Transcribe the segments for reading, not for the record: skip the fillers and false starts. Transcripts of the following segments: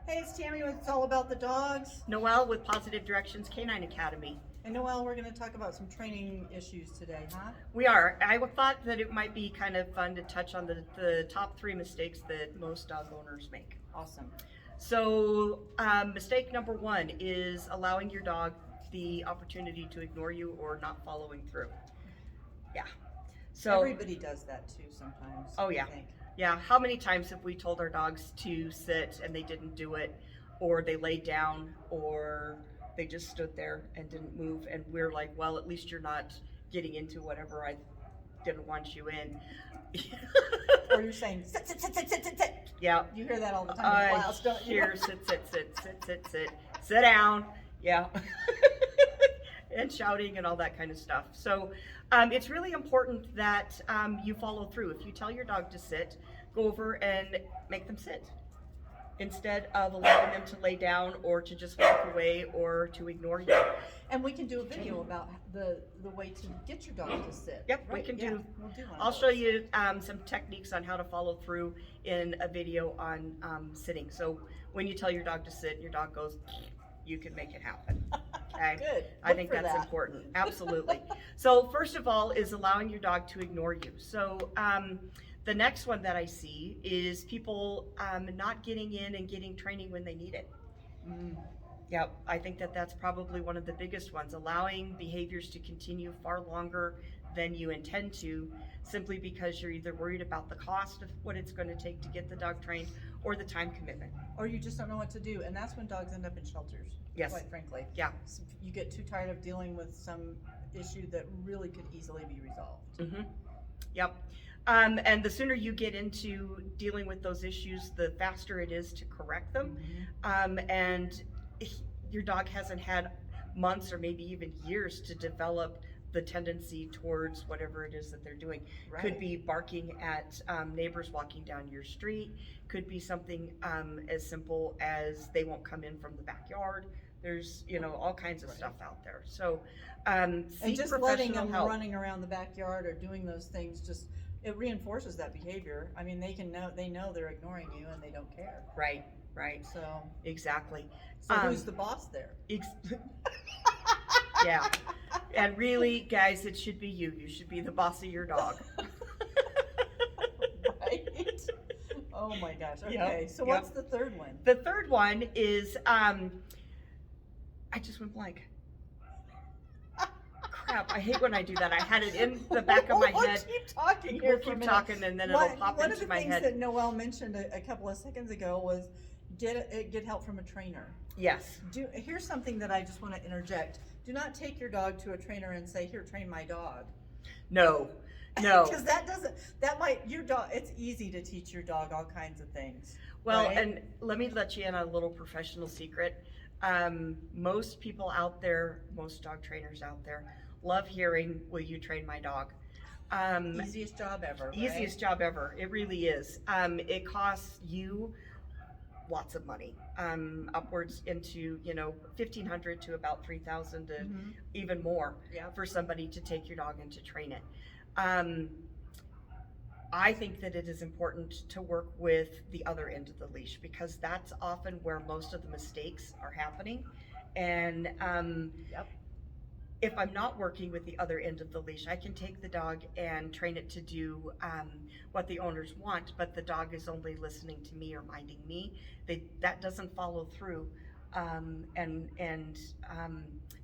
Hey, it's Tammy with It's All About the Dogs. Noelle with Positive Directions Canine Academy. And Noelle, we're going to talk about some training issues today, huh? We are. I thought that it might be kind of fun to touch on the top 3 mistakes that most dog owners make. Awesome. So mistake number 1 is allowing your dog the opportunity to ignore you or not following through. Yeah. So everybody does that too sometimes. Oh yeah. I think. Yeah. How many times have we told our dogs to sit and they didn't do it, or they laid down, or they just stood there and didn't move, and we're like, well, at least you're not getting into whatever I didn't want you in. Or you're saying, sit, sit, sit, sit, sit, sit, sit. Yeah. You hear that all the time in class, don't you? Here, sit down. Yeah. And shouting and all that kind of stuff. So it's really important that you follow through. If you tell your dog to sit, go over and make them sit, instead of allowing them to lay down or to just walk away or to ignore you. And we can do a video about the way to get your dog to sit. Yep, right? we can Yeah, do. we'll do one I'll of show those. you some techniques on how to follow through in a video on sitting. So when you tell your dog to sit, your dog goes, you can make it happen. Okay? Good. I Look think for that's that. important. Absolutely. So first of all is allowing your dog to ignore you. So the next one that I see is people not getting in and getting training when they need it. Yep, I think that that's probably one of the biggest ones, allowing behaviors to continue far longer than you intend to, simply because you're either worried about the cost of what it's going to take to get the dog trained or the time commitment. Or you just don't know what to do, and that's when dogs end up in shelters. Yes. Quite frankly. Yeah. So you get too tired of dealing with some issue that really could easily be resolved. Yep. And the sooner you get into dealing with those issues, the faster it is to correct them. And your dog hasn't had months or maybe even years to develop the tendency towards whatever it is that they're doing. Right. Could be barking at neighbors walking down your street. Could be something as simple as they won't come in from the backyard. There's, all kinds of stuff out there. So And seek just professional letting them help. running around the backyard or doing those things, just it reinforces that behavior. I mean, they know they're ignoring you and they don't care. Right. So Exactly. who's the boss there? Yeah. And really, guys, it should be you. You should be the boss of your dog. Right? Oh my gosh. Okay. Yep, So yep. what's the third one? The third one is, I just went blank. Crap, I hate when I do that. I had it in the back of my head. We'll keep talking here We'll for a keep minute. talking and then it'll pop One into of the my things head. that Noelle mentioned a couple of seconds ago was get help from a trainer. Yes. Here's something that I just want to interject. Do not take your dog to a trainer and say, "Here, train my dog." No. Because your dog, it's easy to teach your dog all kinds of things. Well, right? and let me let you in on a little professional secret. Most people out there, most dog trainers out there, love hearing, "Will you train my dog?" Easiest job ever. Right? Easiest job ever. It really is. It costs you lots of money, upwards into $1,500 to about $3,000 to even more for somebody to take your dog and to train it. I think that it is important to work with the other end of the leash, because that's often where most of the mistakes are happening. And if I'm not working with the other end of the leash, I can take the dog and train it to do what the owners want, but the dog is only listening to me or minding me. That doesn't follow through and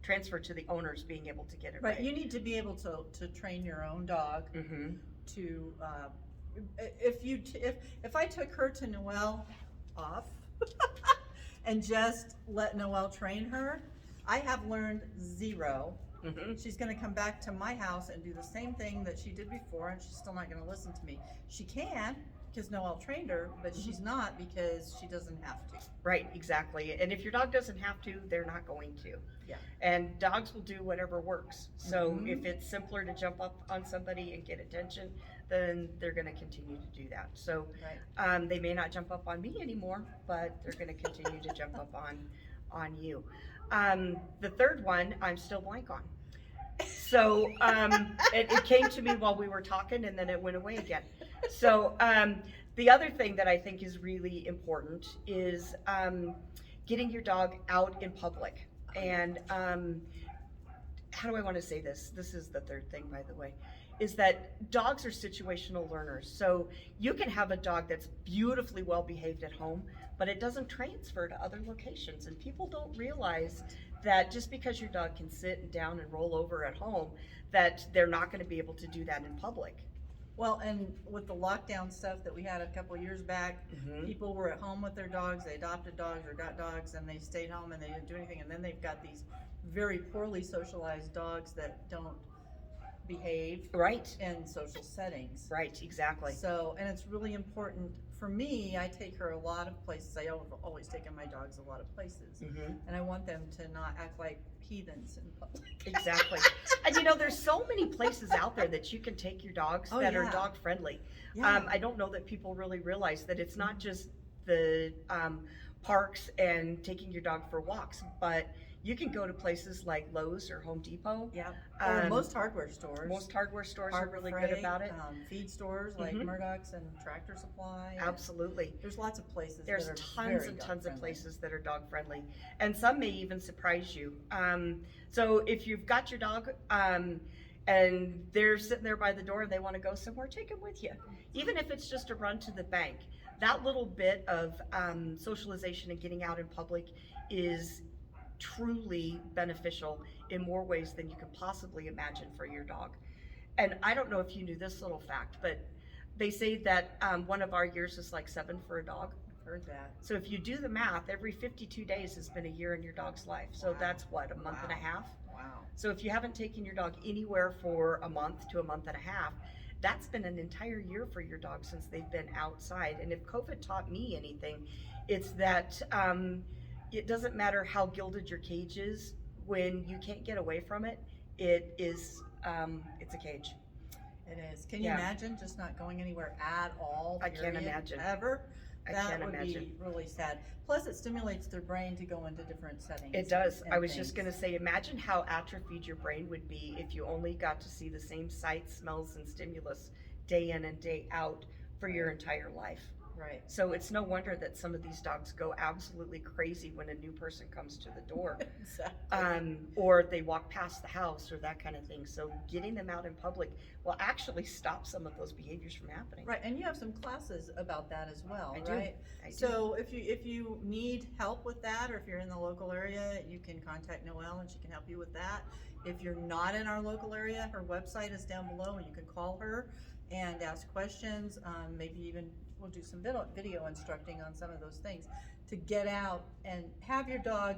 transfer to the owners being able to get it right. You need to be able to train your own dog to. If I took her to Noelle off and just let Noelle train her, I have learned zero. She's going to come back to my house and do the same thing that she did before, and she's still not going to listen to me. She can, because Noelle trained her, but she's not because she doesn't have to. Right, exactly. And if your dog doesn't have to, they're not going to. Yeah. And dogs will do whatever works. So if it's simpler to jump up on somebody and get attention, then they're going to continue to do that. So they may not jump up on me anymore, but they're going to continue to jump up on you. The third one, I'm still blank on. So it came to me while we were talking, and then it went away again. So The other thing that I think is really important is getting your dog out in public. And how do I want to say this? This is the third thing, by the way, is that dogs are situational learners. So you can have a dog that's beautifully well behaved at home, but it doesn't transfer to other locations. And people don't realize that just because your dog can sit and down and roll over at home, that they're not going to be able to do that in public. Well, and with the lockdown stuff that we had a couple of years back, people were at home with their dogs, they adopted dogs or got dogs, and they stayed home and they didn't do anything, and then they've got these very poorly socialized dogs that don't behave Right. in social settings. Right, exactly. So, and it's really important for me. I take her a lot of places. I always taken my dogs a lot of places, and I want them to not act like heathens in public. Exactly. And there's so many places out there that you can take your dogs that are dog friendly. Yeah. I don't know that people really realize that it's not just the parks and taking your dog for walks, but you can go to places like Lowe's or Home Depot. Yeah. Or most hardware stores. Most hardware stores are really Freight, good about it. Feed stores like Murdoch's and Tractor Supply. Absolutely. There's lots of places. There's that are tons and tons of places that are dog friendly, and some may even surprise you. So if you've got your dog and they're sitting there by the door and they want to go somewhere, take them with you. Even if it's just a run to the bank, that little bit of socialization and getting out in public is truly beneficial in more ways than you can possibly imagine for your dog. And I don't know if you knew this little fact, but they say that one of our years is like 7 for a dog. I've heard that. So if you do the math, every 52 days has been a year in your dog's life. So that's what, a month and a half? Wow. So if you haven't taken your dog anywhere for a month to a month and a half, that's been an entire year for your dog since they've been outside. And if COVID taught me anything, it's that it doesn't matter how gilded your cage is. When you can't get away from it, it's a cage. It is. Can you imagine just not going anywhere at all? I can't imagine. Ever? I can't would imagine. be really sad. Plus, it stimulates their brain to go into different settings. It does. and I was just things. going to say, imagine how atrophied your brain would be if you only got to see the same sights, smells, and stimulus day in and day out for your entire life. Right. So it's no wonder that some of these dogs go absolutely crazy when a new person comes to the door. Exactly. Or they walk past the house or that kind of thing. So getting them out in public will actually stop some of those behaviors from happening. Right, and you have some classes about that as well, I do. right? I do. So if you need help with that, or if you're in the local area, you can contact Noelle and she can help you with that. If you're not in our local area, her website is down below and you can call her and ask questions. Maybe even we'll do some video instructing on some of those things to get out and have your dog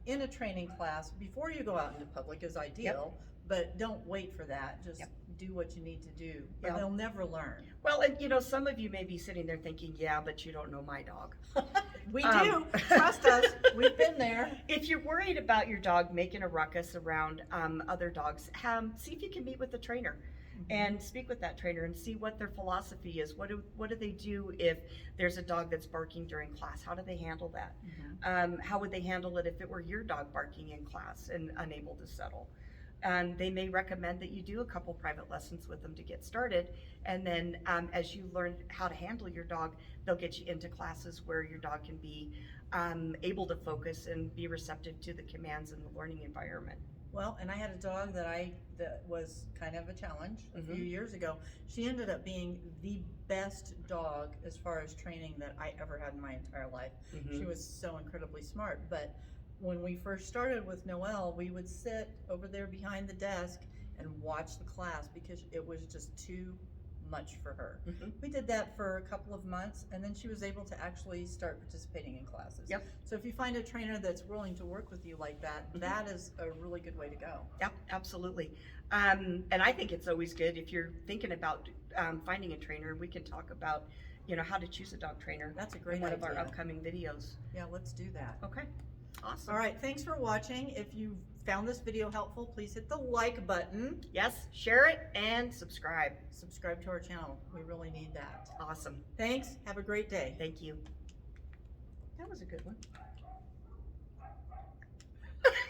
in a training class before you go out into public is ideal, but don't wait for that. Just do what you need to do. But they'll never learn. Well, and some of you may be sitting there thinking, yeah, but you don't know my dog. We do. Trust us. We've been there. If you're worried about your dog making a ruckus around other dogs, see if you can meet with the trainer. And speak with that trainer and see what their philosophy is. What do they do if there's a dog that's barking during class? How do they handle that? How would they handle it if it were your dog barking in class and unable to settle? They may recommend that you do a couple private lessons with them to get started, and then as you learn how to handle your dog, they'll get you into classes where your dog can be able to focus and be receptive to the commands in the learning environment. Well, and I had a dog that was kind of a challenge a few years ago. She ended up being the best dog as far as training that I ever had in my entire life. She was so incredibly smart. But when we first started with Noelle, we would sit over there behind the desk and watch the class because it was just too much for her. We did that for a couple of months, and then she was able to actually start participating in classes. So if you find a trainer that's willing to work with you like that, that is a really good way to go. Yep, absolutely. And I think it's always good if you're thinking about finding a trainer. We can talk about how to choose a dog trainer. That's a great in one of our idea. upcoming videos. Yeah, let's do that. Okay, awesome. All right, thanks for watching. If you found this video helpful, please hit the like button. Yes, share it and subscribe. Subscribe to our channel. We really need that. Awesome. Thanks. Have a great day. Thank you. That was a good one.